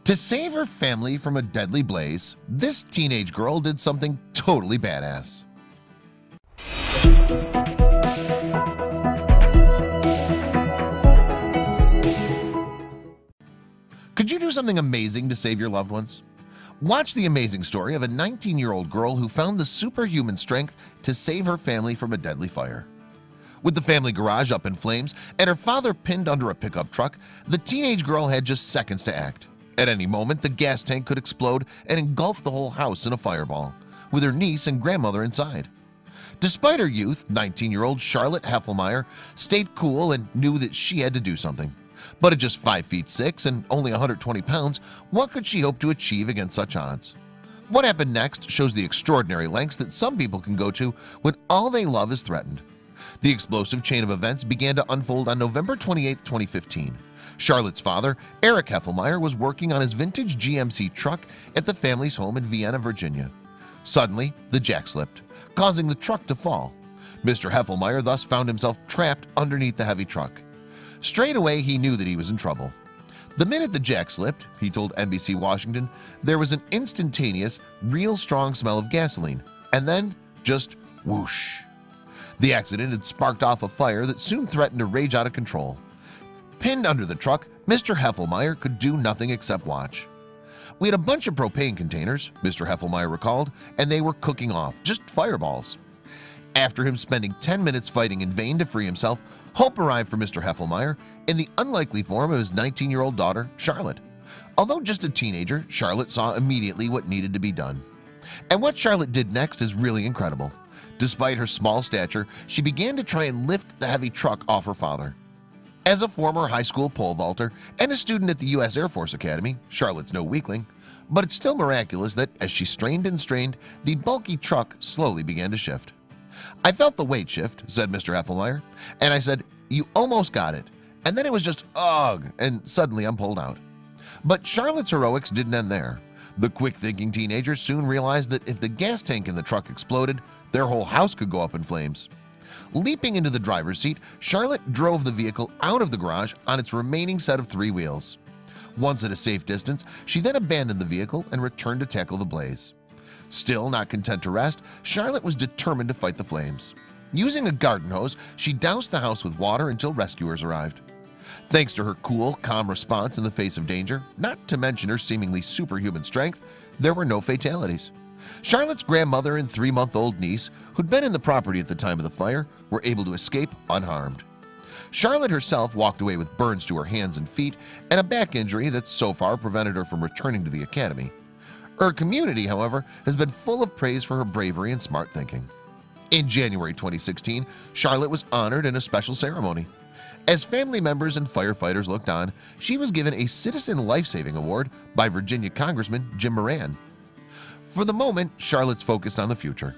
To save her family from a deadly blaze, this teenage girl did something totally badass. Could you do something amazing to save your loved ones? Watch the amazing story of a 19-year-old girl who found the superhuman strength to save her family from a deadly fire. With the family garage up in flames and her father pinned under a pickup truck, the teenage girl had just seconds to act. At any moment, the gas tank could explode and engulf the whole house in a fireball, with her niece and grandmother inside. Despite her youth, 19-year-old Charlotte Heffelmeyer stayed cool and knew that she had to do something. But at just 5'6" and only 120 pounds, what could she hope to achieve against such odds? What happened next shows the extraordinary lengths that some people can go to when all they love is threatened. The explosive chain of events began to unfold on November 28, 2015. Charlotte's father, Eric Heffelmeyer, was working on his vintage GMC truck at the family's home in Vienna, Virginia. Suddenly, the jack slipped, causing the truck to fall. Mr. Heffelmeyer thus found himself trapped underneath the heavy truck. Straight away, he knew that he was in trouble. The minute the jack slipped, he told NBC Washington, there was an instantaneous, real strong smell of gasoline, and then just whoosh. The accident had sparked off a fire that soon threatened to rage out of control. Pinned under the truck, Mr. Heffelmeyer could do nothing except watch. We had a bunch of propane containers, Mr. Heffelmeyer recalled, and they were cooking off, just fireballs. After him spending 10 minutes fighting in vain to free himself, hope arrived for Mr. Heffelmeyer in the unlikely form of his 19-year-old daughter, Charlotte. Although just a teenager, Charlotte saw immediately what needed to be done. And what Charlotte did next is really incredible. Despite her small stature, she began to try and lift the heavy truck off her father. As a former high school pole vaulter and a student at the U.S. Air Force Academy, Charlotte's no weakling, but it's still miraculous that as she strained and strained, the bulky truck slowly began to shift. I felt the weight shift, said Mr. Heffelmeyer, and I said, you almost got it. And then it was just, ugh, and suddenly I'm pulled out. But Charlotte's heroics didn't end there. The quick-thinking teenager soon realized that if the gas tank in the truck exploded, their whole house could go up in flames. Leaping into the driver's seat, Charlotte drove the vehicle out of the garage on its remaining set of 3 wheels. Once at a safe distance, she then abandoned the vehicle and returned to tackle the blaze. Still not content to rest, Charlotte was determined to fight the flames. Using a garden hose, she doused the house with water until rescuers arrived. Thanks to her cool, calm response in the face of danger, not to mention her seemingly superhuman strength, there were no fatalities. Charlotte's grandmother and 3-month-old niece, who'd been in the property at the time of the fire, were able to escape unharmed. Charlotte herself walked away with burns to her hands and feet and a back injury that so far prevented her from returning to the academy. Her community, however, has been full of praise for her bravery and smart thinking. In January 2016, Charlotte was honored in a special ceremony. As family members and firefighters looked on, she was given a Citizen Life-Saving Award by Virginia Congressman Jim Moran. For the moment, Charlotte's focused on the future.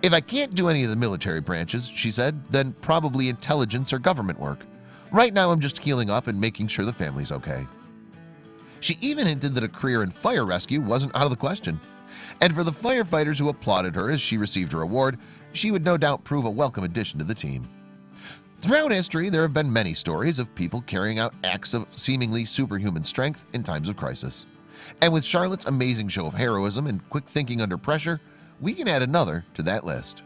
If I can't do any of the military branches, she said, then probably intelligence or government work. Right now I'm just healing up and making sure the family's okay. She even hinted that a career in fire rescue wasn't out of the question. And for the firefighters who applauded her as she received her award, she would no doubt prove a welcome addition to the team. Throughout history, there have been many stories of people carrying out acts of seemingly superhuman strength in times of crisis. And with Charlotte's amazing show of heroism and quick thinking under pressure, we can add another to that list.